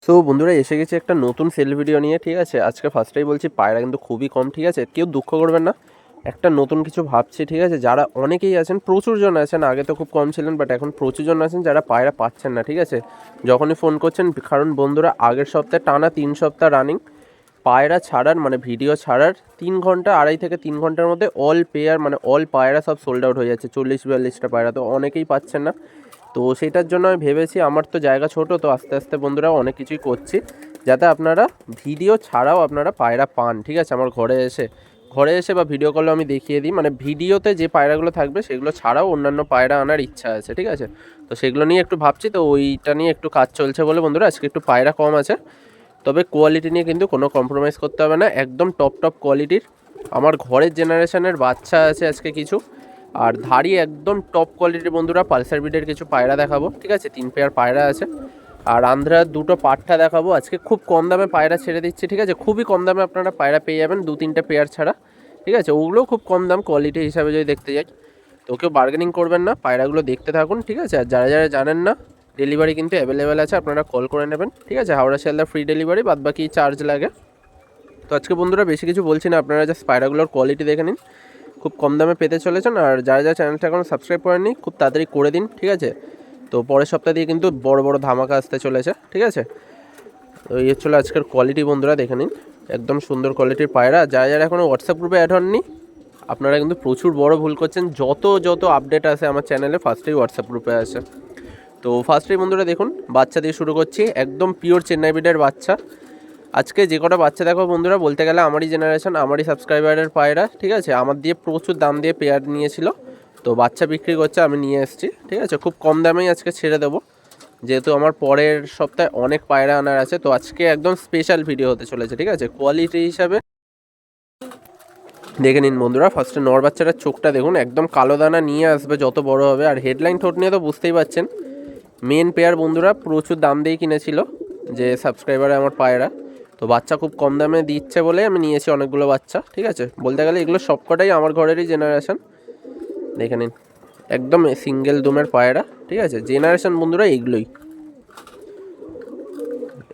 So বন্ধুরা এসে গেছে একটা নতুন সেল ভিডিও নিয়ে। ঠিক আছে, আজকে ফার্স্টেই বলছি পায়রা কিন্তু খুবই কম। ঠিক আছে, কেউ দুঃখ করবেন না, একটা নতুন কিছু ভাবছি। ঠিক আছে, যারা অনেকেই আছেন, প্রচুর জন আছেন, আগে তো খুব কম ছিলেন বাট এখন প্রচুর জন আছেন যারা পায়রা পাচ্ছেন না। ঠিক আছে, যখনই ফোন করছেন, কারণ বন্ধুরা আগের সপ্তাহে টানা 3 সপ্তাহ রানিং পায়রা ছাড়ার মানে ভিডিও ছাড়ার 3 ঘন্টা, 2.5 থেকে 3 ঘন্টার মধ্যে অল পেয়ার মানে অল পায়রা সব সোল্ড আউট হয়ে যাচ্ছে। 40-42টা পায়রা, তো অনেকেই পাচ্ছেন না। তো সেটার জন্য আমি ভেবেছি, আমার তো জায়গা ছোট, তো আস্তে আস্তে বন্ধুরা অনেক কিছুই করছি যাতে আপনারা ভিডিও ছাড়াও আপনারা পায়রা পান। ঠিক আছে, আমার ঘরে এসে বা ভিডিও কলে আমি দেখিয়ে দিই, মানে ভিডিওতে যে পায়রাগুলো থাকবে সেগুলো ছাড়াও অন্যান্য পায়রা আনার ইচ্ছা আছে। ঠিক আছে, তো সেগুলো নিয়ে একটু ভাবছি, তো ওইটা নিয়ে একটু কাজ চলছে বলে বন্ধুরা আজকে একটু পায়রা কম আছে। তবে কোয়ালিটি নিয়ে কিন্তু কোনো কম্প্রোমাইজ করতে হবে না, একদম টপ কোয়ালিটির আমার ঘরের জেনারেশনের বাচ্চা আছে আজকে কিছু। আর ধাড়ি একদম টপ কোয়ালিটির বন্ধুরা পালসার ব্রিডের কিছু পায়রা দেখাবো। ঠিক আছে, 3 পেয়ার পায়রা আছে। আর আন্ধ্রার 2টো পাঠা দেখাবো আজকে। খুব কম দামে পায়রা ছেড়ে দিচ্ছি। ঠিক আছে, খুবই কম দামে আপনারা পায়রা পেয়ে যাবেন, 2-3টে পেয়ার ছাড়া। ঠিক আছে, ওগুলোও খুব কম দাম কোয়ালিটি হিসাবে যদি দেখতে যাই। তো কেউ বার্গেনিং করবেন না, পায়রাগুলো দেখতে থাকুন। ঠিক আছে, আর যারা যারা জানেন না, ডেলিভারি কিন্তু অ্যাভেলেবেল আছে, আপনারা কল করে নেবেন। ঠিক আছে, হাওড়া শিয়ালদা ফ্রি ডেলিভারি, বাদ বাকি চার্জ লাগে। তো আজকে বন্ধুরা বেশি কিছু বলছি না, আপনারা জাস্ট পায়রাগুলোর কোয়ালিটি দেখে নিন, খুব কম দামে পেতে চলেছেন। আর যারা যারা চ্যানেলটা এখন সাবস্ক্রাইব করেননি খুব তাড়াতাড়ি করে দিন। ঠিক আছে, তো পরের সপ্তাহ দিয়ে কিন্তু বড় বড় ধামাকা আসতে চলেছে। ঠিক আছে, তো এই হচ্ছিলো আজকের কোয়ালিটি, বন্ধুরা দেখে নিন, একদম সুন্দর কোয়ালিটির পায়রা। যারা যারা এখনও হোয়াটসঅ্যাপ গ্রুপে অ্যাড হননি, আপনারা কিন্তু প্রচুর বড় ভুল করছেন। যত আপডেট আছে আমার চ্যানেলে ফার্স্টেই হোয়াটসঅ্যাপ গ্রুপে আসে। তো ফার্স্টেই বন্ধুরা দেখুন, বাচ্চা দিয়ে শুরু করছি, একদম পিওর চেন্নাই ব্রিডের বাচ্চা। আজকে যে কটা বাচ্চা দেখো বন্ধুরা, বলতে গেলে আমারই জেনারেশন, আমারই সাবস্ক্রাইবারের পায়রা। ঠিক আছে, আমার দিয়ে প্রচুর দাম দিয়ে পেয়ার নিয়েছিল, তো বাচ্চা বিক্রি করছে, আমি নিয়ে এসেছি। ঠিক আছে, খুব কম দামেই আজকে ছেড়ে দেবো, যেহেতু আমার পরের সপ্তাহে অনেক পায়রা আনার আছে। তো আজকে একদম স্পেশাল ভিডিও হতে চলেছে। ঠিক আছে, কোয়ালিটি হিসাবে দেখে নিন বন্ধুরা। ফার্স্টে নর বাচ্চাটার চোখটা দেখুন, একদম কালো দানা নিয়ে আসবে যত বড় হবে। আর হেডলাইন ঠোঁট নিয়ে তো বুঝতেই পারছেন, মেন পেয়ার বন্ধুরা প্রচুর দাম দিয়ে কিনেছিল যে সাবস্ক্রাইবারে আমার পায়রা। তো বাচ্চা খুব কম দামে দিচ্ছে বলে আমি নিয়েছি অনেকগুলো বাচ্চা। ঠিক আছে, বলতে গেলে এগুলো সবকটাই আমার ঘরেরই জেনারেশন। দেখে নিন, একদম সিঙ্গেল দুমের পায়রা। ঠিক আছে, জেনারেশন বন্ধুরা এইগুলোই।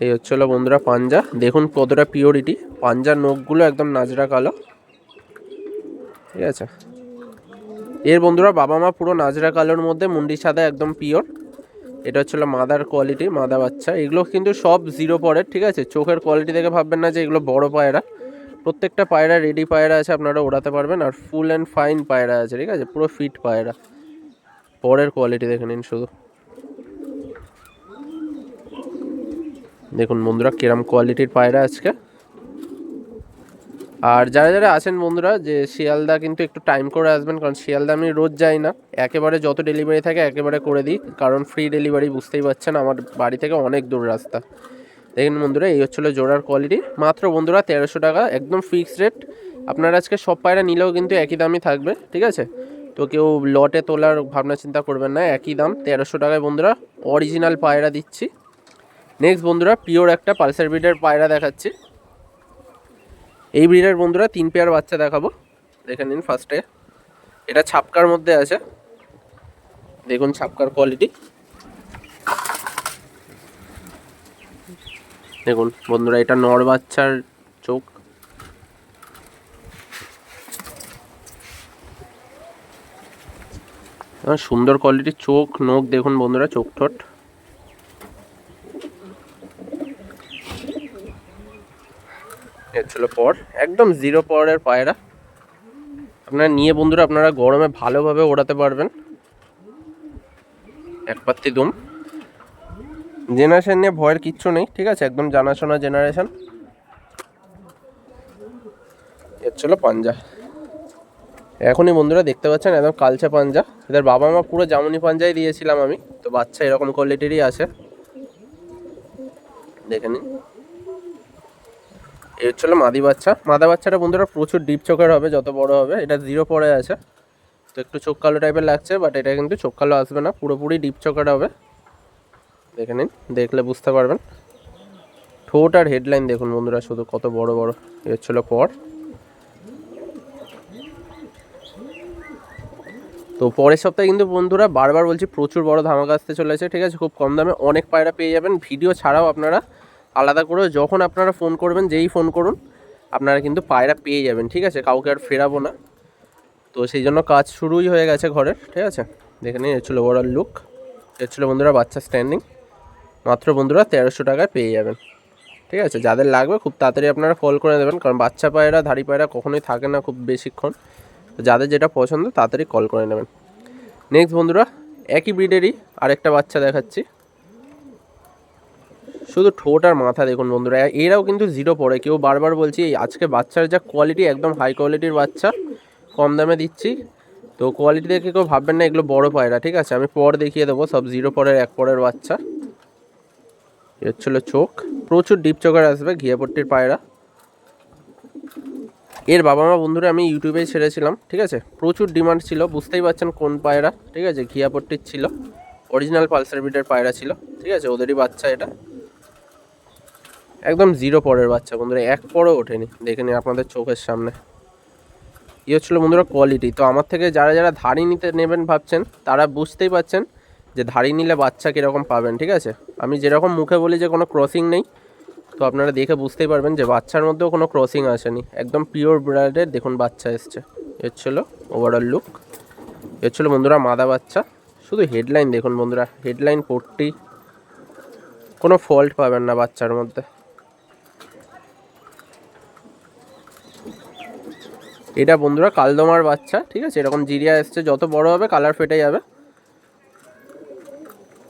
এই হচ্ছিলো বন্ধুরা পাঞ্জা, দেখুন কতটা পিওরিটি, পাঞ্জার নখগুলো একদম নাজরা কালো। ঠিক আছে, এর বন্ধুরা বাবা মা পুরো নাজরা কালোর মধ্যে, মুন্ডি সাদা, একদম পিওর। এটা হচ্ছিলো মাদার কোয়ালিটি, মাদা বাচ্চা। এগুলো কিন্তু সব 0 পরের। ঠিক আছে, চোখের কোয়ালিটি দেখে ভাববেন না যে এগুলো বড় পায়রা, প্রত্যেকটা পায়রা রেডি পায়রা আছে, আপনারা ওড়াতে পারবেন। আর ফুল অ্যান্ড ফাইন পায়রা আছে। ঠিক আছে, পুরো ফিট পায়রা। পরের কোয়ালিটি দেখে নিন শুধু, দেখুন বন্ধুরা কিরম কোয়ালিটির পায়রা আজকে। আর যারা যারা আছেন বন্ধুরা যে শিয়ালদা, কিন্তু একটু টাইম করে আসবেন, কারণ শিয়ালদা আমি রোজ যাই না, একেবারে যত ডেলিভারি থাকে একেবারে করে দিই, কারণ ফ্রি ডেলিভারি, বুঝতেই পারছেন আমার বাড়ি থেকে অনেক দূর রাস্তা। দেখুন বন্ধুরা, এই হচ্ছিলো জোড়ার কোয়ালিটি, মাত্র বন্ধুরা 1300 টাকা, একদম ফিক্সড রেট। আপনারা আজকে সব পায়রা নিলেও কিন্তু একই দামই থাকবে। ঠিক আছে, তো কেউ লটে তোলার ভাবনা চিন্তা করবেন না, একই দাম 1300 টাকায় বন্ধুরা অরিজিনাল পায়রা দিচ্ছি। নেক্সট বন্ধুরা পিওর একটা পালসার ব্রিডের পায়রা দেখাচ্ছি। এই ব্রিডের বন্ধুরা 3 পেয়ার বাচ্চা দেখাবো, দেখে নিন। ফার্স্টে এটা ছাপকার মধ্যে আছে, দেখুন ছাপকার কোয়ালিটি। দেখুন বন্ধুরা, এটা নর বাচ্চার চোখ, সুন্দর কোয়ালিটির চোখ নখ, দেখুন বন্ধুরা চোখ ঠোঁট। এর ছিল পর, একদম 0 পরের পায়রা। আপনারা নিয়ে বন্ধুরা আপনারা গরমে ভালোভাবে ওড়াতে পারবেন, এক পাত্তি দুম। জেনারেশন নিয়ে ভয়ের কিচ্ছু নেই। ঠিক আছে, একদম জানাশোনা জেনারেশন। এর ছিল পাঞ্জা, এখনই বন্ধুরা দেখতে পাচ্ছেন একদম কালচে পাঞ্জা। এদের বাবা মা পুরো জামুনি পাঞ্জাই দিয়েছিলাম আমি, তো বাচ্চা এরকম কোয়ালিটিরই আছে, দেখে নিন। এই হচ্ছিল মাদি বাচ্চা। মাদা বাচ্চাটা বন্ধুরা প্রচুর ডিপ চোখের হবে যত বড় হবে। এটা 0 পরে আছে, তো একটু চোখ কালো টাইপের লাগছে, বাট এটা কিন্তু চোখ কালো আসবে না, পুরোপুরি ডিপ চোখের হবে। দেখে নিন, দেখলে বুঝতে পারবেন। ঠোঁট আর হেডলাইন দেখুন বন্ধুরা শুধু কত বড় বড়। এই হচ্ছিল পর। তো পরের সপ্তাহে কিন্তু বন্ধুরা বারবার বলছি প্রচুর বড় ধামাকা আসতে চলেছে। ঠিক আছে, খুব কম দামে অনেক পায়রা পেয়ে যাবেন, ভিডিও ছাড়াও আপনারা আলাদা করে যখন আপনারা ফোন করবেন, যেই ফোন করুন আপনারা কিন্তু পায়রা পেয়ে যাবেন, ঠিক আছে, কাউকে আর ফেরাবো না। তো সেই জন্য কাজ শুরুই হয়ে গেছে ঘরের, ঠিক আছে। দেখে নিন, এর ছিল ওভারঅল লুক। এর ছিল বন্ধুরা বাচ্চা স্ট্যান্ডিং, মাত্র বন্ধুরা 1300 টাকায় পেয়ে যাবেন, ঠিক আছে। যাদের লাগবে খুব তাড়াতাড়ি আপনারা কল করে দেবেন, কারণ বাচ্চা পায়রা ধাড়ি পায়রা কখনোই থাকে না খুব বেশিক্ষণ। তো যাদের যেটা পছন্দ তাড়াতাড়ি কল করে নেবেন। নেক্সট বন্ধুরা একই ব্রিডেরই আরেকটা বাচ্চা দেখাচ্ছি। শুধু ঠোঁট আর মাথা দেখুন বন্ধুরা, এরাও কিন্তু জিরো পড়ে। কেউ বারবার বলছি এই আজকে বাচ্চার যা কোয়ালিটি, একদম হাই কোয়ালিটির বাচ্চা, কম দামে দিচ্ছি। তো কোয়ালিটি দেখে কেউ ভাববেন না এগুলো বড় পায়রা, ঠিক আছে। আমি পর দেখিয়ে দেবো, সব জিরো পরের এক পরের বাচ্চা। এর ছিল চোখ, প্রচুর ডিপ চোখের আসবে, ঘিয়াপট্টির পায়রা। এর বাবা মা বন্ধুরা আমি ইউটিউবেই ছেড়েছিলাম, ঠিক আছে। প্রচুর ডিমান্ড ছিল, বুঝতেই পারছেন কোন পায়রা, ঠিক আছে। ঘিয়াপট্টির ছিল, অরিজিনাল পালসার ব্রিডের পায়রা ছিল, ঠিক আছে। ওদেরই বাচ্চা এটা, একদম জিরো পরের বাচ্চা বন্ধুরা, এক পরও ওঠেনি। দেখে নিন আপনাদের চোখের সামনে। এই হচ্ছিল বন্ধুরা কোয়ালিটি। তো আমার থেকে যারা যারা ধাড়ি নিতে নেবেন ভাবছেন, তারা বুঝতেই পারছেন যে ধাড়ি নিলে বাচ্চা কীরকম পাবেন, ঠিক আছে। আমি যেরকম মুখে বলি যে কোনো ক্রসিং নেই, তো আপনারা দেখে বুঝতেই পারবেন যে বাচ্চার মধ্যেও কোনো ক্রসিং আসেনি, একদম পিওর ব্রাডের দেখুন বাচ্চা এসছে। এর ছিল ওভারঅল লুক। এর ছিল বন্ধুরা মাদা বাচ্চা। শুধু হেডলাইন দেখুন বন্ধুরা, হেডলাইন পট্টি, কোনো ফল্ট পাবেন না বাচ্চার মধ্যে। এটা বন্ধুরা কালদমার বাচ্চা, ঠিক আছে। এরকম জিরিয়া এসছে, যত বড় হবে কালার ফেটে যাবে।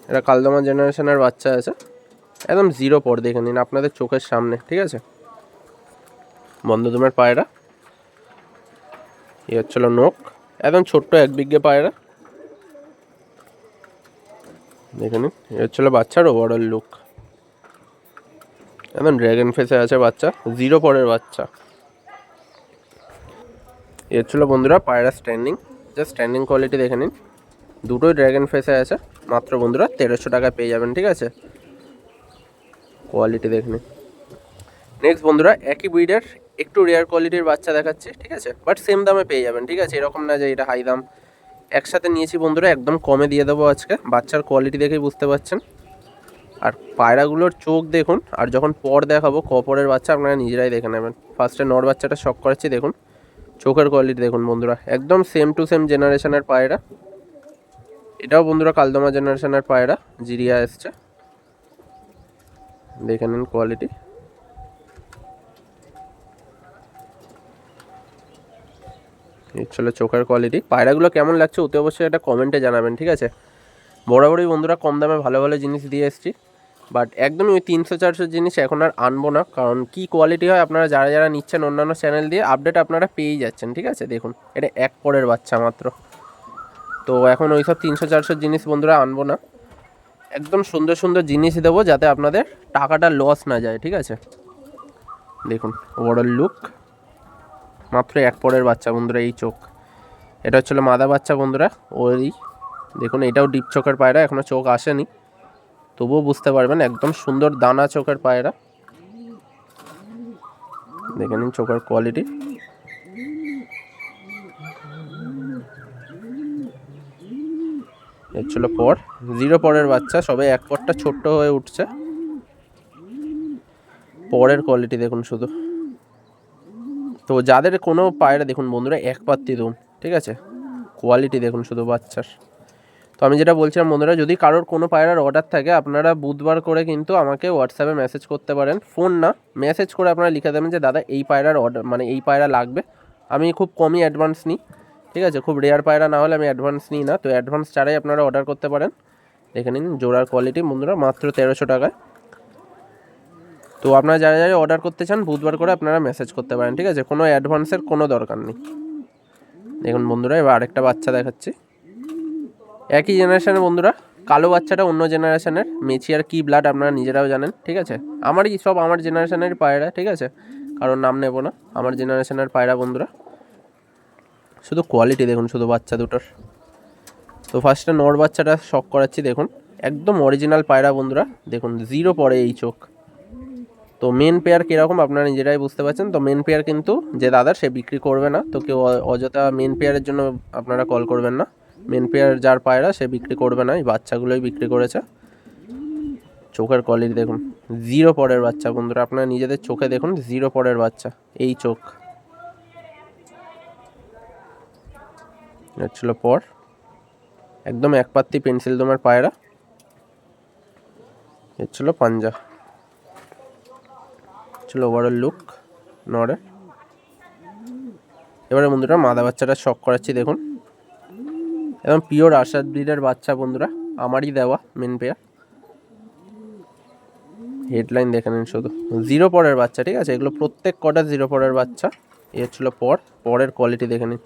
এটা কালদমা জেনারেশনের বাচ্চা আছে, একদম জিরো পর, দেখে নিন আপনাদের চোখের সামনে, ঠিক আছে। বন্ধদমের পায়রা। এ হচ্ছিল নোক, একদম ছোট্ট এক বিঘে পায়রা, দেখে নিন। এ হচ্ছিল বাচ্চার ওভারঅল লুক, একদম ড্র্যাগন ফেসে আছে বাচ্চা, জিরো পরের বাচ্চা। এর ছিল বন্ধুরা পায়রা স্ট্যান্ডিং, জাস্ট স্ট্যান্ডিং কোয়ালিটি দেখে নিন, দুটোই ড্র্যাগন ফেসে আছে। মাত্র বন্ধুরা 1300 টাকায় পেয়ে যাবেন, ঠিক আছে। কোয়ালিটি দেখে নিন। নেক্সট বন্ধুরা একই ব্রিডের একটু রেয়ার কোয়ালিটির বাচ্চা দেখাচ্ছি, ঠিক আছে, বাট সেম দামে পেয়ে যাবেন, ঠিক আছে। এরকম না যে এটা হাই দাম। একসাথে নিয়েছি বন্ধুরা, একদম কমে দিয়ে দেবো আজকে। বাচ্চার কোয়ালিটি দেখেই বুঝতে পারছেন। আর পায়রাগুলোর চোখ দেখুন, আর যখন পর দেখাবো কপরের বাচ্চা আপনারা নিজেরাই দেখে নেবেন। ফার্স্টে নর বাচ্চাটা শক করাচ্ছি, দেখুন চোখের কোয়ালিটি দেখুন বন্ধুরা, একদম সেম টু সেম জেনারেশনের পায়রা। এটাও বন্ধুরা কালদমা জেনারেশনের পায়রা, জিরিয়া এসছে, দেখে নিন কোয়ালিটি। এই ছিল চোখের কোয়ালিটি। পায়রাগুলো কেমন লাগছে অতি অবশ্যই এটা কমেন্টে জানাবেন, ঠিক আছে। বরাবরই বন্ধুরা কম দামে ভালো ভালো জিনিস দিয়ে এসেছি, বাট একদমই ওই 300-400 জিনিস এখন আর আনবো না, কারণ কি কোয়ালিটি হয় আপনারা যারা যারা নিচ্ছেন অন্যান্য চ্যানেল দিয়ে আপডেট আপনারা পেয়েই যাচ্ছেন, ঠিক আছে। দেখুন এটা এক পরের বাচ্চা মাত্র। তো এখন ওই সব 300-400 জিনিস বন্ধুরা আনবো না, একদম সুন্দর সুন্দর জিনিস দেবো যাতে আপনাদের টাকাটা লস না যায়, ঠিক আছে। দেখুন ওভারঅল লুক, মাত্র এক পরের বাচ্চা বন্ধুরা। এই চোখ, এটা হচ্ছিলো মাদা বাচ্চা বন্ধুরা। ওই দেখুন এটাও ডিপ চোখের পায়রা, এখনও চোখ আসেনি, তবুও বুঝতে পারবেন একদম সুন্দর দানা চোখের পায়রা। দেখে নিন চোখের কোয়ালিটি। এর ছিল পর, জিরো পরের বাচ্চা, সবে এক পরটা ছোট্ট হয়ে উঠছে। পরের কোয়ালিটি দেখুন শুধু। তো যাদের কোনো পায়রা দেখুন বন্ধুরা এক পাত্তি দুম, ঠিক আছে, কোয়ালিটি দেখুন শুধু বাচ্চার। তো আমি যেটা বলছিলাম বন্ধুরা, যদি কারোর কোনো পায়রার অর্ডার থাকে আপনারা বুধবার করে কিন্তু আমাকে হোয়াটসঅ্যাপে মেসেজ করতে পারেন, ফোন না, মেসেজ করে আপনারা লিখে দেবেন যে দাদা এই পায়রার অর্ডার, মানে এই পায়রা লাগবে। আমি খুব কমই অ্যাডভান্স নিই, ঠিক আছে। খুব রেয়ার পায়রা না হলে আমি অ্যাডভান্স নিই না, তো অ্যাডভান্স ছাড়াই আপনারা অর্ডার করতে পারেন। দেখে নিন জোড়ার কোয়ালিটি বন্ধুরা, মাত্র 1300 টাকায়। তো আপনারা যারা যারা অর্ডার করতে চান বুধবার করে আপনারা মেসেজ করতে পারেন, ঠিক আছে। কোনো অ্যাডভান্সের কোনো দরকার নেই। দেখুন বন্ধুরা এবার আরেকটা বাচ্চা দেখাচ্ছি, একই জেনারেশনের বন্ধুরা। কালো বাচ্চাটা অন্য জেনারেশনের, মেচি আর কি ব্লাড আপনারা নিজেরাও জানেন, ঠিক আছে। আমারই সব আমার জেনারেশনের পায়রা, ঠিক আছে, কারণ নাম নেব না, আমার জেনারেশনের পায়রা বন্ধুরা। শুধু কোয়ালিটি দেখুন শুধু বাচ্চা দুটোর। তো ফার্স্টে নর বাচ্চাটা শক করাচ্ছি, দেখুন একদম অরিজিনাল পায়রা বন্ধুরা, দেখুন জিরো পরে এই চোখ। তো মেন পেয়ার কীরকম আপনারা নিজেরাই বুঝতে পারছেন। তো মেন পেয়ার কিন্তু যে দাদার সে বিক্রি করবে না, তো কেউ অযথা মেন পেয়ারের জন্য আপনারা কল করবেন না। মেন পেয়ার যার পায়রা সে বিক্রি করবে না, এই বাচ্চাগুলোই বিক্রি করেছে। চোখের কোয়ালিটি দেখুন, 0 পরের বাচ্চা বন্ধুরা, আপনারা নিজেদের চোখে দেখুন, 0 পরের বাচ্চা, এই চোখ। ছিল পর, একদম এক পাত্তি পেন্সিল দমের পায়রা। এর ছিল পাঞ্জা, ছিল ওভারঅল লুক নড়ের। এবারে বন্ধুরা মাদা বাচ্চাটা শখ করাচ্ছি দেখুন, এবং পিওর আশাদ ব্রিডের বাচ্চা বন্ধুরা, আমারই দেওয়া মেন পেয়ার। হেডলাইন দেখে নিন শুধু, 0 পরের বাচ্চা, ঠিক আছে, এগুলো প্রত্যেক কটা 0 পরের বাচ্চা। এর ছিল পরের কোয়ালিটি দেখে নিন,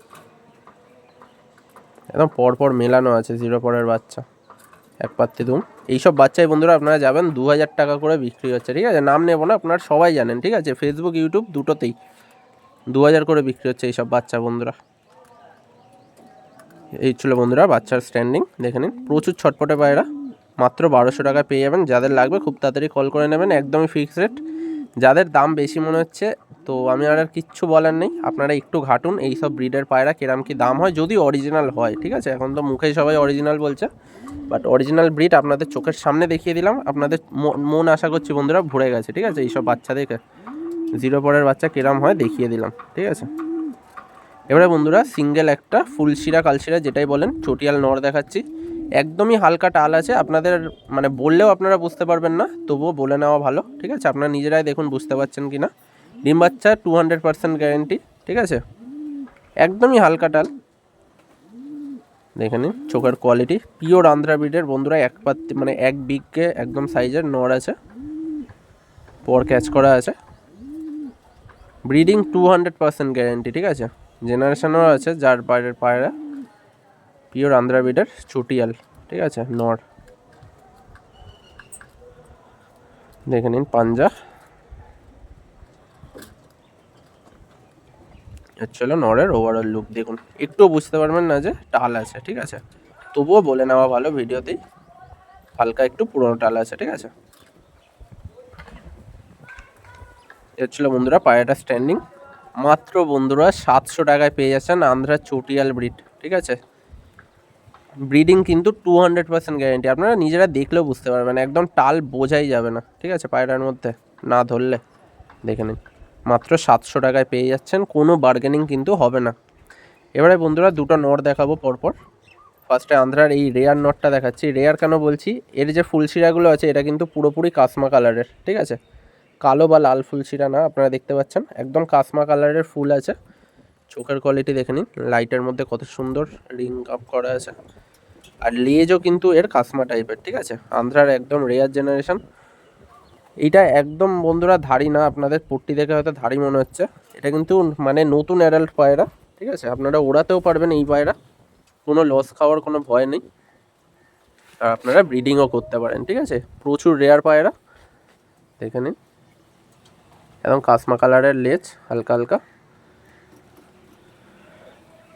একদম পর মেলানো আছে 0 পরের বাচ্চা, এক পাত্তি দুম। এইসব বাচ্চাই বন্ধুরা আপনারা যাবেন 2000 টাকা করে বিক্রি হচ্ছে, ঠিক আছে, নাম নেব না, আপনারা সবাই জানেন, ঠিক আছে, ফেসবুক ইউটিউব দুটোতেই 2000 করে বিক্রি হচ্ছে এইসব বাচ্চা বন্ধুরা। এই ছিল বন্ধুরা বাচ্চার স্ট্যান্ডিং দেখে নিন, প্রচুর ছটপটে পায়রা, মাত্র 1200 টাকা পেয়ে যাবেন। যাদের লাগবে খুব তাড়াতাড়ি কল করে নেবেন, একদমই ফিক্সড রেট। যাদের দাম বেশি মনে হচ্ছে তো আমি আর কিচ্ছু বলার নেই, আপনারা একটু ঘাটুন এইসব ব্রিডের পায়রা কিরম কি দাম হয়, যদি অরিজিনাল হয়, ঠিক আছে। এখন তো মুখে সবাই অরিজিনাল বলছে, বাট অরিজিনাল ব্রিড আপনাদের চোখের সামনে দেখিয়ে দিলাম, আপনাদের মন আশা করছি বন্ধুরা ভরে গেছে, ঠিক আছে। এইসব বাচ্চা দেখে 0 পরের বাচ্চা কিরম হয় দেখিয়ে দিলাম, ঠিক আছে। এবারে বন্ধুরা সিঙ্গেল একটা ফুলশিরা কালশিরা যেটাই বলেন চটিয়াল নর দেখাচ্ছি, একদমই হালকা টাল আছে, আপনাদের মানে বললেও আপনারা বুঝতে পারবেন না, তবুও বলে নেওয়া ভালো, ঠিক আছে। আপনারা নিজেরাই দেখুন বুঝতে পারছেন কি না। ডিম বাচ্চা 200% গ্যারেন্টি, ঠিক আছে, একদমই হালকা টাল দেখে নিন। চোখের কোয়ালিটি পিওর আন্ধ্রা ব্রিডের বন্ধুরা, এক পাত্তি মানে এক বিগকে একদম সাইজের নর আছে, পর ক্যাচ করা আছে, ব্রিডিং 200% গ্যারেন্টি, ঠিক আছে। জেনারেশনও আছে যার বাইরের পায়রা, পিওর আন্ধ্রা ব্রিডের চটিয়াল, ঠিক আছে, নর দেখে নিন। পাঞ্জা ছিল নরের ওভারঅল লুক দেখুন, একটু বুঝতে পারবেন না যে টাল আছে, ঠিক আছে, তবুও বলে নেওয়া ভালো ভিডিওতেই, হালকা একটু পুরোনো টাল আছে, ঠিক আছে। এর ছিল বন্ধুরা পায়রাটা স্ট্যান্ডিং, মাত্র বন্ধুরা 700 টাকায় পেয়ে যাচ্ছেন আন্ধ্রা চটিয়াল ব্রিড, ঠিক আছে। ব্রিডিং কিন্তু 200% গ্যারেন্টি, আপনারা নিজেরা দেখলেও বুঝতে পারবেন, একদম টাল বোঝাই যাবে না, ঠিক আছে, পায়রার মধ্যে না ধরলে। দেখে নিন মাত্র 700 টাকায় পেয়ে যাচ্ছেন, কোনো বার্গেনিং কিন্তু হবে না। এবারে বন্ধুরা দুটো নর দেখাবো পরপর। ফার্স্টে আন্ধ্রার এই রেয়ার নটটা দেখাচ্ছি। রেয়ার কেন বলছি, এর যে ফুলশিরাগুলো আছে এটা কিন্তু পুরোপুরি কাসমা কালারের, ঠিক আছে, কালো বা লাল ফুলশিরা না, আপনারা দেখতে পাচ্ছেন একদম কাসমা কালারের ফুল আছে। চোখের কোয়ালিটি দেখে নিন, লাইটের মধ্যে কত সুন্দর রিং আপ করা আছে, আর লেজও কিন্তু এর কাসমা টাইপের, ঠিক আছে, আন্ধ্রার একদম রেয়ার জেনারেশন। এইটা একদম বন্ধুরা ধাড়ি না, আপনাদের পট্টি দেখে হয়তো ধাড়ি মনে হচ্ছে, এটা কিন্তু মানে নতুন অ্যাডাল্ট পায়রা, ঠিক আছে, আপনারা ওড়াতেও পারবেন এই পায়রা, কোনো লস খাওয়ার কোনো ভয় নেই, আর আপনারা ব্রিডিংও করতে পারেন, ঠিক আছে। প্রচুর রেয়ার পায়রা দেখে নিন, একদম কাসমা কালারের লেজ, হালকা হালকা,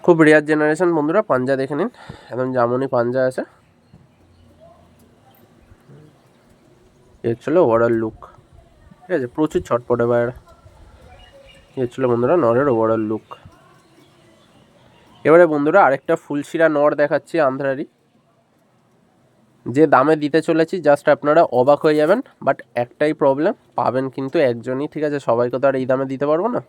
খুব রেয়ার জেনারেশন বন্ধুরা। পাঞ্জা দেখে নিন, একদম জামনি পাঞ্জা আছে। এর ছিল ওভারঅল লুক, ঠিক আছে, প্রচুর ছটপটে পায়রা। এর ছিল বন্ধুরা নরের ওভারঅল লুক। এবারে বন্ধুরা আরেকটা ফুলশিরা নর দেখাচ্ছি আন্ধ্রারই, যে দামে দিতে চলেছি জাস্ট আপনারা অবাক হয়ে যাবেন, বাট একটাই প্রবলেম, পাবেন কিন্তু একজনই, ঠিক আছে, সবাইকে তো আর এই দামে দিতে পারবো না।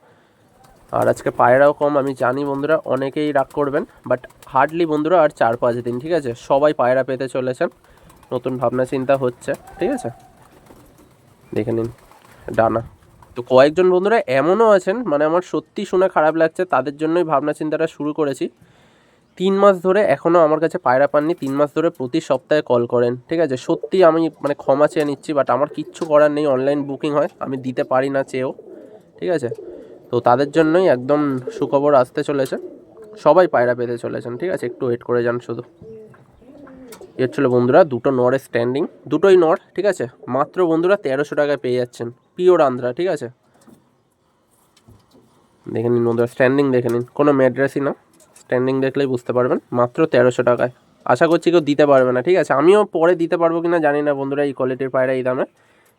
আর আজকে পায়রাও কম, আমি জানি বন্ধুরা অনেকেই রাগ করবেন, বাট হার্ডলি বন্ধুরা আর 4-5 দিন, ঠিক আছে, সবাই পায়রা পেতে চলেছেন, নতুন ভাবনা চিন্তা হচ্ছে, ঠিক আছে। দেখে নিন ডানা, তো কয়েকজন বন্ধুরা এমনও আছেন মানে আমার সত্যি শুনে খারাপ লাগছে, তাদের জন্যই ভাবনা চিন্তাটা শুরু করেছি। 3 মাস ধরে এখনও আমার কাছে পায়রা পাননি, 3 মাস ধরে প্রতি সপ্তাহে কল করেন, ঠিক আছে, সত্যি আমি মানে ক্ষমা চেয়ে নিচ্ছি, বাট আমার কিচ্ছু করার নেই, অনলাইন বুকিং হয়, আমি দিতে পারি না চেয়েও, ঠিক আছে। তো তাদের জন্যই একদম সুখবর আসতে চলেছে, সবাই পায়রা পেতে চলেছেন, ঠিক আছে, একটু ওয়েট করে যান শুধু। এর ছিল বন্ধুরা দুটো নরের স্ট্যান্ডিং, দুটোই নর, ঠিক আছে, মাত্র বন্ধুরা 1300 টাকায় পেয়ে যাচ্ছেন, পিওর আন্ধ্রা, ঠিক আছে। দেখে নিন বন্ধুরা স্ট্যান্ডিং দেখে নিন, কোনো ম্যাড্রেসই না, স্ট্যান্ডিং দেখলেই বুঝতে পারবেন, মাত্র 1300 টাকায়। আশা করছি কেউ দিতে পারবে না, ঠিক আছে, আমিও পরে দিতে পারবো কিনা জানি না বন্ধুরা, এই কোয়ালিটির পায়রা এই দামে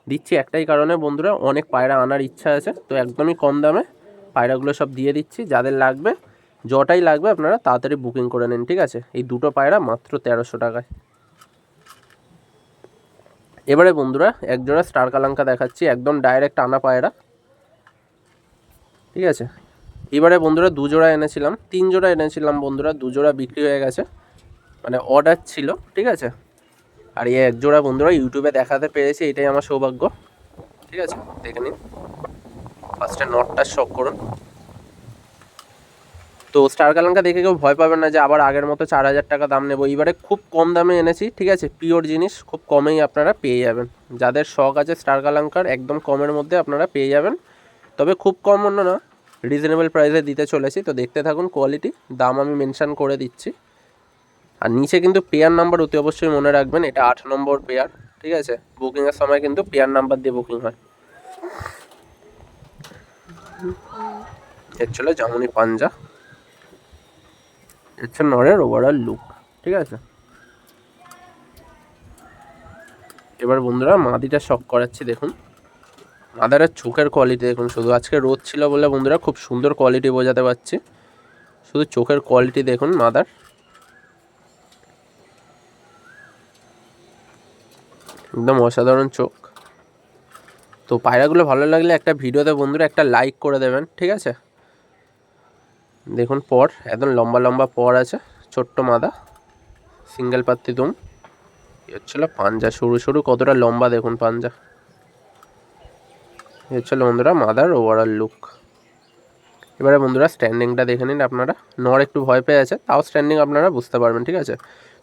দিচ্ছি একটাই কারণে বন্ধুরা, অনেক পায়রা আনার ইচ্ছা আছে, তো একদমই কম দামে পায়রাগুলো সব দিয়ে দিচ্ছি। যাদের লাগবে যটাই লাগবে আপনারা তাড়াতাড়ি বুকিং করে নিন, ঠিক আছে। এই দুটো পায়রা মাত্র 1300 টাকায়। এবারে বন্ধুরা এক জোড়া স্টার কালাঙ্কা দেখাচ্ছি, একদম ডাইরেক্ট আনা পায়রা, ঠিক আছে। এবারে বন্ধুরা 2 জোড়া এনেছিলাম, 3 জোড়া এনেছিলাম বন্ধুরা, 2 জোড়া বিক্রি হয়ে গেছে, মানে অর্ডার ছিল, ঠিক আছে। আর এই এক জোড়া বন্ধুরা ইউটিউবে দেখাতে পেরেছি, এটাই আমার সৌভাগ্য, ঠিক আছে। দেখে নিন, ফার্স্টে নটটা শক করুন। তো স্টার কালাঙ্কা দেখে কেউ ভয় পাবেন না যে আবার আগের মতো 4000 টাকা দাম নেবো। এবারে খুব কম দামে এনেছি, ঠিক আছে, পিওর জিনিস, খুব কমেই আপনারা পেয়ে যাবেন। যাদের শখ আছে স্টার কালাঙ্কার, একদম কমের মধ্যে আপনারা পেয়ে যাবেন, তবে খুব কম অন্য না, রিজনেবল প্রাইসে দিতে চলেছি। তো দেখতে থাকুন, কোয়ালিটি দাম আমি মেনশান করে দিচ্ছি। আর নিচে কিন্তু পেয়ার নাম্বার অতি অবশ্যই মনে রাখবেন, এটা 8 নম্বর পেয়ার, ঠিক আছে। বুকিংয়ের সময় কিন্তু পেয়ার নাম্বার দিয়ে বুকিং হয়। এর ছিল জামুনি পাঞ্জা, এর ছিল নরের ওভারঅল লুক, ঠিক আছে। এবার বন্ধুরা মাদিটা শক করাচ্ছি, দেখুন মাদারের চোখের কোয়ালিটি দেখুন শুধু। আজকে রোদ ছিল বলে বন্ধুরা খুব সুন্দর কোয়ালিটি বোঝাতে পারছি, শুধু চোখের কোয়ালিটি দেখুন মাদার, একদম অসাধারণ চোখ। তো পায়রাগুলো ভালো লাগলে একটা ভিডিওতে বন্ধুরা একটা লাইক করে দেবেন, ঠিক আছে। দেখুন পর একদম লম্বা লম্বা পর আছে, ছোট্ট মাদা, সিঙ্গেল পাত্তি দুম। হচ্ছিল পাঞ্জা সরু সরু, কতটা লম্বা দেখুন পাঞ্জা। হচ্ছিল বন্ধুরা মাদার ওভারঅল লুক। এবারে বন্ধুরা স্ট্যান্ডিংটা দেখে নিন আপনারা, নর একটু ভয় পেয়ে আছে, তাও স্ট্যান্ডিং আপনারা বুঝতে পারবেন, ঠিক আছে।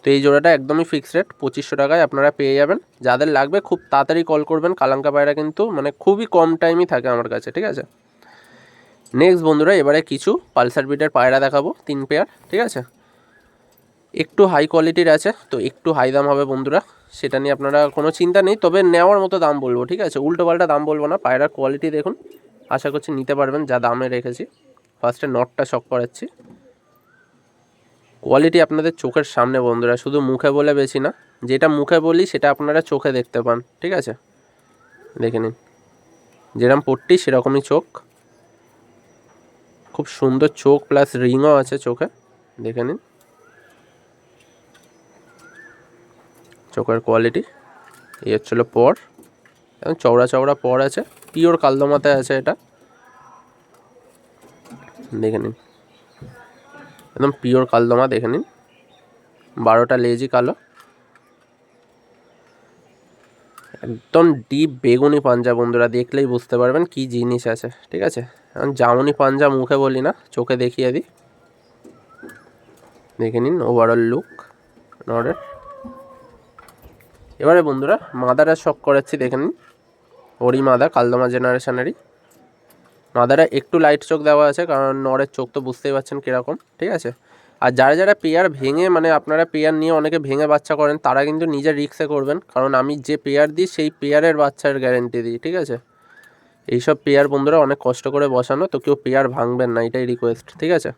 তো এই জোড়াটা একদমই ফিক্সড রেট 2500 টাকায় আপনারা পেয়ে যাবেন। যাদের লাগবে খুব তাড়াতাড়ি কল করবেন, কালাঙ্কা পায়রা কিন্তু মানে খুবই কম টাইমই থাকে আমার কাছে, ঠিক আছে। নেক্সট বন্ধুরা এবারে কিছু পালসার বিটের পায়রা দেখাবো, 3 পেয়ার, ঠিক আছে। একটু হাই কোয়ালিটির আছে, তো একটু হাই দাম হবে বন্ধুরা, সেটা নিয়ে আপনারা কোনো চিন্তা নেই, তবে নেওয়ার মতো দাম বলবো, ঠিক আছে। উল্টো পাল্টা দাম বলবো না। পায়রার কোয়ালিটি দেখুন, আশা করছি নিতে পারবেন যা দামে রেখেছি। ফার্স্টে নটটা শক করাচ্ছি, কোয়ালিটি আপনাদের চোখের সামনে বন্ধুরা, শুধু মুখে বলে বেশি না, যেটা মুখে বলি সেটা আপনারা চোখে দেখতে পান, ঠিক আছে। দেখে নিন, যেরকম পট্টি সেরকমই চোখ, খুব সুন্দর চোখ, প্লাস রিংও আছে চোখে, দেখে নিন চোখের কোয়ালিটি। এই হচ্ছিল পর, এবং চওড়া চওড়া পর আছে, পিওর কালদমাতে আছে এটা, দেখে নিন একদম পিওর কালদমা, দেখে নিন 12টা লেজই কালো, একদম ডিপ বেগুনি পাঞ্জা বন্ধুরা, দেখলেই বুঝতে পারবেন কি জিনিস আছে, ঠিক আছে। এখন জামুনি পাঞ্জা মুখে বলি না, চোখে দেখিয়ে দিই, দেখে নিন ওভারঅল লুক নরের। এবারে বন্ধুরা মাদারা শক করাচ্ছি, দেখে নিন ওরই মাদা, কালদমা জেনারেশনেরই মাদারা, একটু লাইট চোখ দেওয়া আছে কারণ নরের চোখ তো বুঝতেই পারছেন কীরকম, ঠিক আছে। আর যারা যারা পেয়ার ভেঙে, মানে আপনারা পেয়ার নিয়ে অনেকে ভেঙে বাচ্চা করেন, তারা কিন্তু নিজের রিস্কে করবেন, কারণ আমি যে পেয়ার দিই সেই পেয়ারের বাচ্চার গ্যারেন্টি দিই, ঠিক আছে। এইসব পেয়ার বন্ধুরা অনেক কষ্ট করে বসানো, তো কেউ পেয়ার ভাঙবেন না, এটাই রিকোয়েস্ট, ঠিক আছে।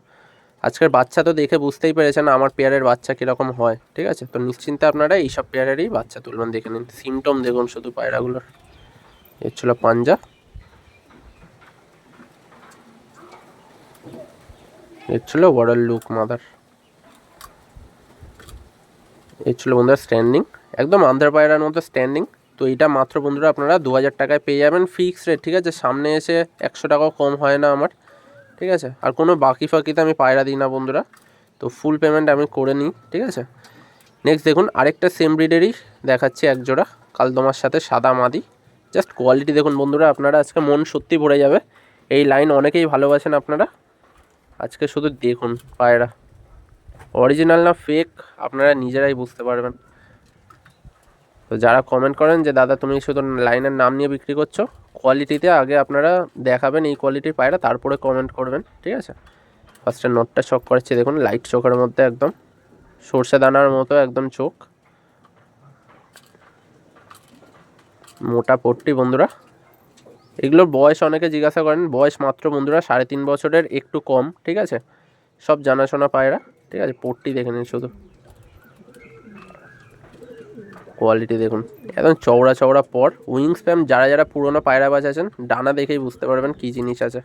আজকের বাচ্চা তো দেখে বুঝতেই পেরেছেন আমার পেয়ারের বাচ্চা কীরকম হয়, ঠিক আছে। তো নিশ্চিন্তে আপনারা এইসব পেয়ারেরই বাচ্চা তুলবেন, দেখে নিন সিমটম দেখুন শুধু পায়রাগুলোর। এর ছিল পাঞ্জা, এর ছিল ওভারঅল লুক মাদার, এর ছিল বন্ধুরা স্ট্যান্ডিং, একদম আন্ধ্র পায়রার মতো স্ট্যান্ডিং। তো এইটা মাত্র বন্ধুরা আপনারা 2000 টাকায় পেয়ে যাবেন, ফিক্সড রেট, ঠিক আছে। সামনে এসে 100 টাকাও কম হয় না আমার, ঠিক আছে। আর কোনো বাকি ফাকিতে আমি পায়রা দিই না বন্ধুরা, তো ফুল পেমেন্ট আমি করে নিই, ঠিক আছে। নেক্সট দেখুন আরেকটা সেম ব্রিডেরই দেখাচ্ছি, এক জোড়া কালদমার সাথে সাদা মাদি, জাস্ট কোয়ালিটি দেখুন বন্ধুরা, আপনারা আজকে মন সত্যি ভরে যাবে। এই লাইন অনেকেই ভালোবাসেন আপনারা, আজকে শুধু দেখুন পায়রা, অরিজিনাল না ফেক আপনারা নিজেরাই বুঝতে পারবেন। তো যারা কমেন্ট করেন যে দাদা তুমি শুধু লাইনের নাম নিয়ে বিক্রি করছো, কোয়ালিটিতে আগে আপনারা দেখাবেন এই কোয়ালিটির পায়রা, তারপরে কমেন্ট করবেন, ঠিক আছে। ফার্স্টে নোটটা শক করাচ্ছি, দেখুন লাইট চোখের মধ্যে একদম সর্ষে দানার মতো একদম চোখ, মোটা পট্টি বন্ধুরা। এগুলোর বয়স অনেকে জিজ্ঞাসা করেন, বয়স মাত্র বন্ধুরা 3.5 বছরের, একটু কম, ঠিক আছে। সব জানাশোনা পায়রা, ঠিক আছে। পট্টি দেখে নিন শুধু, কোয়ালিটি দেখুন একদম চওড়া চওড়া পর, উইং স্প্যাম যারা যারা পুরোনো পায়রাবাজ আছেন ডানা দেখেই বুঝতে পারবেন কী জিনিস আছে,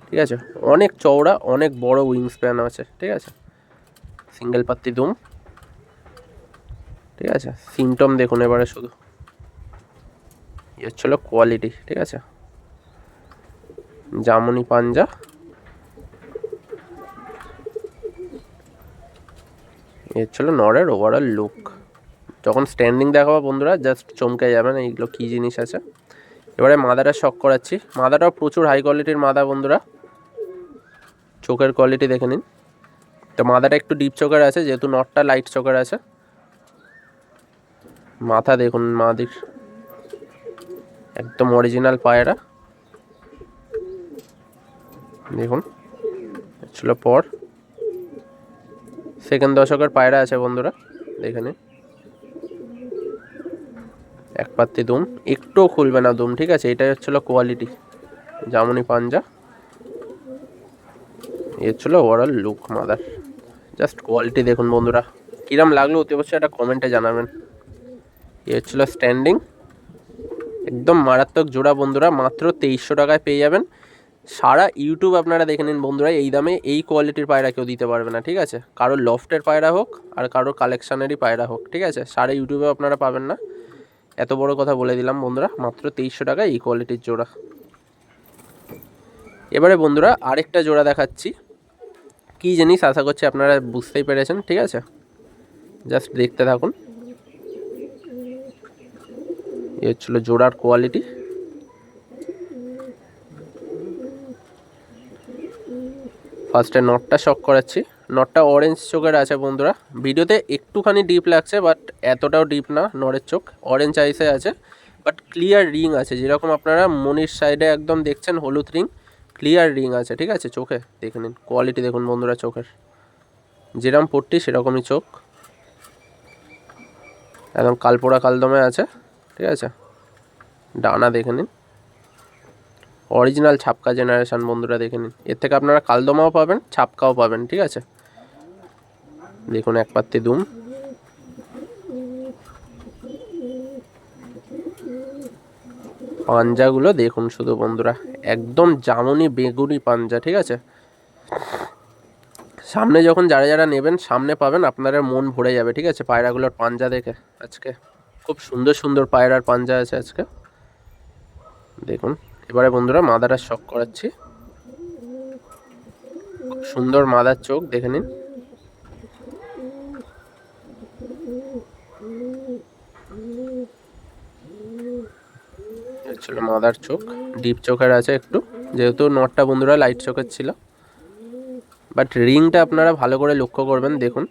ঠিক আছে। অনেক চওড়া, অনেক বড় উইং স্প্যান আছে, ঠিক আছে। সিঙ্গেল পাত্তি দুম, ঠিক আছে। সিমটম দেখুন এবারে শুধু, এ হচ্ছিল কোয়ালিটি, ঠিক আছে। জামুনি পাঞ্জা, এ হচ্ছিল নরের ওভারঅল লুক। যখন স্ট্যান্ডিং দেখাবো বন্ধুরা জাস্ট চমকে যাবেন এইগুলো কী জিনিস আছে। এবারে মাদাটা শক করাচ্ছি। মাদাটাও প্রচুর হাই কোয়ালিটির মাদা বন্ধুরা, চোখের কোয়ালিটি দেখে নিন। তো মাদাটা একটু ডিপ চোখের আছে, যেহেতু নটটা লাইট চোখের আছে। মাথা দেখুন মাদির, একদম অরিজিনাল পায়রা দেখুন। ছিল পর সেকেন্ড দশকের পায়রা আছে বন্ধুরা, দেখে নিন। এক পাত্তি দুম, একটুও খুলবে না দুম, ঠিক আছে। এটাই হচ্ছিল কোয়ালিটি জামুনি পাঞ্জা। এ হচ্ছিল overall look mother. Just quality দেখুন বন্ধুরা, কিরম লাগলো অতি অবশ্যই একটা কমেন্টে জানাবেন। এ হচ্ছিল স্ট্যান্ডিং, একদম মারাত্মক জোড়া বন্ধুরা, মাত্র 2300 টাকায় পেয়ে যাবেন। সারা ইউটিউব আপনারা দেখে নিন বন্ধুরা, এই দামে এই কোয়ালিটির পায়রা কেউ দিতে পারবে না, ঠিক আছে। কারোর লফটের পায়রা হোক আর কারোর কালেকশানেরই পায়রা হোক, ঠিক আছে, সারা ইউটিউবে আপনারা পাবেন না। এত বড় কথা বলে দিলাম বন্ধুরা, মাত্র 2300 টাকায় এই কোয়ালিটির জোড়া। এবারে বন্ধুরা আরেকটা জোড়া দেখাচ্ছি, কী জিনিস আশা করছি আপনারা বুঝতেই পেরেছেন, ঠিক আছে। জাস্ট দেখতে থাকুন। এ হচ্ছিল জোড়ার কোয়ালিটি। ফার্স্টে নটটা শক করাচ্ছি। নটটা অরেঞ্জ চোখের আছে বন্ধুরা, ভিডিওতে একটুখানি ডিপ লাগছে বাট এতটাও ডিপ না। নরের চোখ অরেঞ্জ আইসে আছে, বাট ক্লিয়ার রিং আছে, যেরকম আপনারা মনির সাইডে একদম দেখছেন হলুদ রিং, ক্লিয়ার রিং আছে, ঠিক আছে। চোখে দেখে নিন কোয়ালিটি দেখুন বন্ধুরা, চোখের যেরকম পট্টি সেরকমই চোখ, একদম কালপোড়া কালদমে আছে, ঠিক আছে। ডানা দেখে নিন, অরিজিনাল ছাপকা জেনারেশন বন্ধুরা, দেখে নিন। এর থেকে আপনারা কালদমাও পাবেন, ছাপকাও পাবেন, ঠিক আছে। দেখুন এক পাত্তি দুম, পাঞ্জাগুলো দেখুন শুধু বন্ধুরা, একদম জামুনি বেগুনি পাঞ্জা, ঠিক আছে। সামনে যখন যারা যারা নেবেন সামনে পাবেন, আপনারা মন ভরে যাবে, ঠিক আছে। পায়রাগুলোর পাঞ্জা দেখে আজকে খুব সুন্দর সুন্দর পায়রার পাঞ্জা আছে আজকে দেখুন। এবারে বন্ধুরা মাদাটা শক করাচ্ছি, খুব সুন্দর মাদার চোখ দেখে নিন। ছিল মাদার চোখ, ডিপ চোখের আছে একটু, যেহেতু নটটা বন্ধুরা লাইট চোখের ছিল। বাট রিংটা আপনারা ভালো করে লক্ষ্য করবেন, দেখুন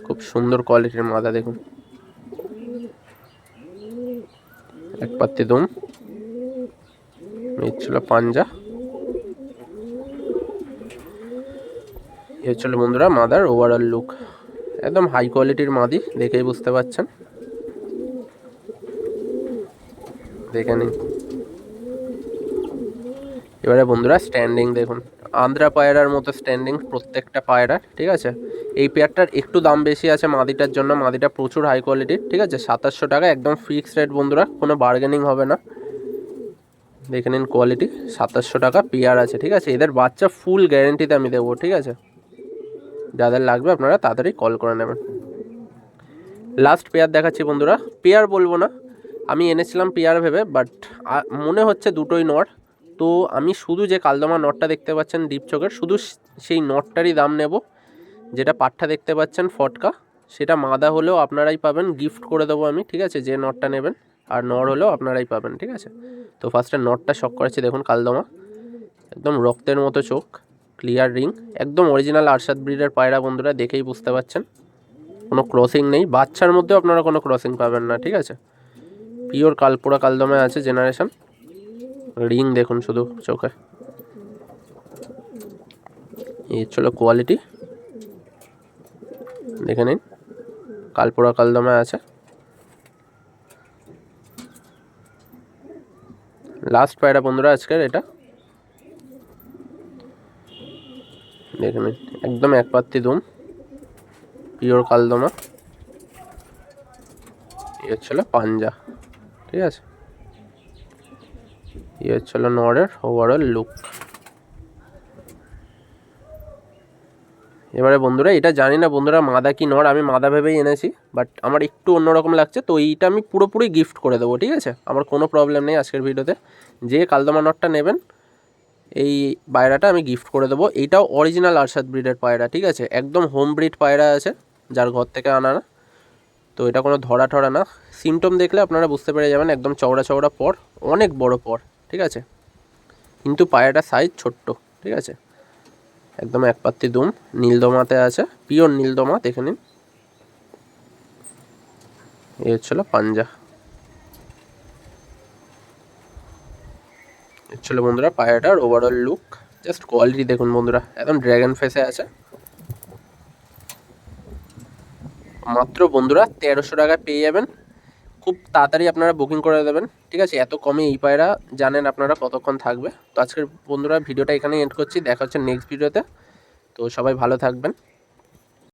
খুব সুন্দর কোয়ালিটির মাদা দেখুন। এক পাত্তি দুম, এই ছিল পাঞ্জা। এই ছিল বন্ধুরা মাদার ওভারঅল লুক, একদম হাই কোয়ালিটির মাদি, দেখেই বুঝতে পারছেন, দেখে নিন। এবারে বন্ধুরা স্ট্যান্ডিং দেখুন, আন্ধ্রা পায়রার মতো স্ট্যান্ডিং প্রত্যেকটা পায়রার, ঠিক আছে। এই পেয়ারটার একটু দাম বেশি আছে মাদিটার জন্য, মাদিটা প্রচুর হাই কোয়ালিটির, ঠিক আছে। 2700 টাকা একদম ফিক্সড রেট বন্ধুরা, কোনো বার্গেনিং হবে না। দেখে নিন কোয়ালিটি, 2700 টাকা পেয়ার আছে, ঠিক আছে। এদের বাচ্চা ফুল গ্যারেন্টিতে আমি দেবো, ঠিক আছে। যাদের লাগবে আপনারা তাড়াতাড়ি কল করে নেবেন। লাস্ট পেয়ার দেখাচ্ছি বন্ধুরা, পেয়ার বলবো না, আমি এনেছিলাম পেয়ার ভেবে, বাট মনে হচ্ছে দুটোই নর। তো আমি শুধু যে কালদমা নটটা দেখতে পাচ্ছেন ডিপ চোখের, শুধু সেই নটটারই দাম নেব। যেটা পাট্টা দেখতে পাচ্ছেন ফটকা, সেটা মাদা হলেও আপনারাই পাবেন, গিফট করে দেবো আমি, ঠিক আছে, যে নটটা নেবেন। আর নর হলেও আপনারাই পাবেন, ঠিক আছে। তো ফার্স্টে নটটা শক করেছি দেখুন, কালদমা একদম রক্তের মতো চোখ, ক্লিয়ার রিং, একদম অরিজিনাল আরশাদ ব্রিডের পায়রা বন্ধুরা, দেখেই বুঝতে পারছেন কোনো ক্রসিং নেই। বাচ্চার মধ্যেও আপনারা কোনো ক্রসিং পাবেন না, ঠিক আছে। পিওর কালপোড়া কালদমে আছে জেনারেশন। রিং দেখুন শুধু চোখে, এই ছিল কোয়ালিটি দেখে নিন, কালপোড়া কালদমে আছে। লাস্ট পায়রা বন্ধুরা আজকের এটা, দেখে নিন একদম এক পাত্তি দুম, পিওর কালদমা। এই হচ্ছিল পাঞ্জা, ঠিক আছে। এই হচ্ছিল নরের ওভারঅল লুক। এবারে বন্ধুরা এটা জানি না বন্ধুরা মাদা কি নর, আমি মাদা ভেবেই এনেছি, বাট আমার একটু অন্যরকম লাগছে, তো এইটা আমি পুরোপুরি গিফট করে দেবো, ঠিক আছে? আমার কোনো প্রবলেম নেই আজকের ভিডিওতে। যে কালদমা নরটা নেবেন এই পায়রাটা আমি গিফট করে দেবো। এইটাও অরিজিনাল আরশাদ ব্রিডের পায়রা, ঠিক আছে? একদম হোম ব্রিড পায়রা আছে, যার ঘর থেকে আনা না, তো এটা কোনো ধরা ঠরা না। সিমটম দেখলে আপনারা বুঝতে পেরে যাবেন, একদম চওড়া চওড়া পর, অনেক বড় পর, ঠিক আছে? কিন্তু পায়রাটার সাইজ ছোট্ট, ঠিক আছে? একদম এক পাত্তি দুম, নীলদমাতে আছে, পিওর নীলদমা, দেখে নিন। এই হচ্ছিল পাঞ্জা, হচ্ছিল বন্ধুরা পায়রাটার ওভারঅল লুক। জাস্ট কোয়ালিটি দেখুন বন্ধুরা, একদম ড্র্যাগন ফেসে আছে। মাত্র বন্ধুরা 1300 টাকায় পেয়ে যাবেন। খুব তাড়াতাড়ি আপনারা বুকিং করে দেবেন, ঠিক আছে? এত কমে এই পায়রা জানেন আপনারা কতক্ষণ থাকবে। তো আজকের বন্ধুরা ভিডিওটা এখানেই এন্ড করছি, দেখা হচ্ছে নেক্সট ভিডিওতে। তো সবাই ভালো থাকবেন।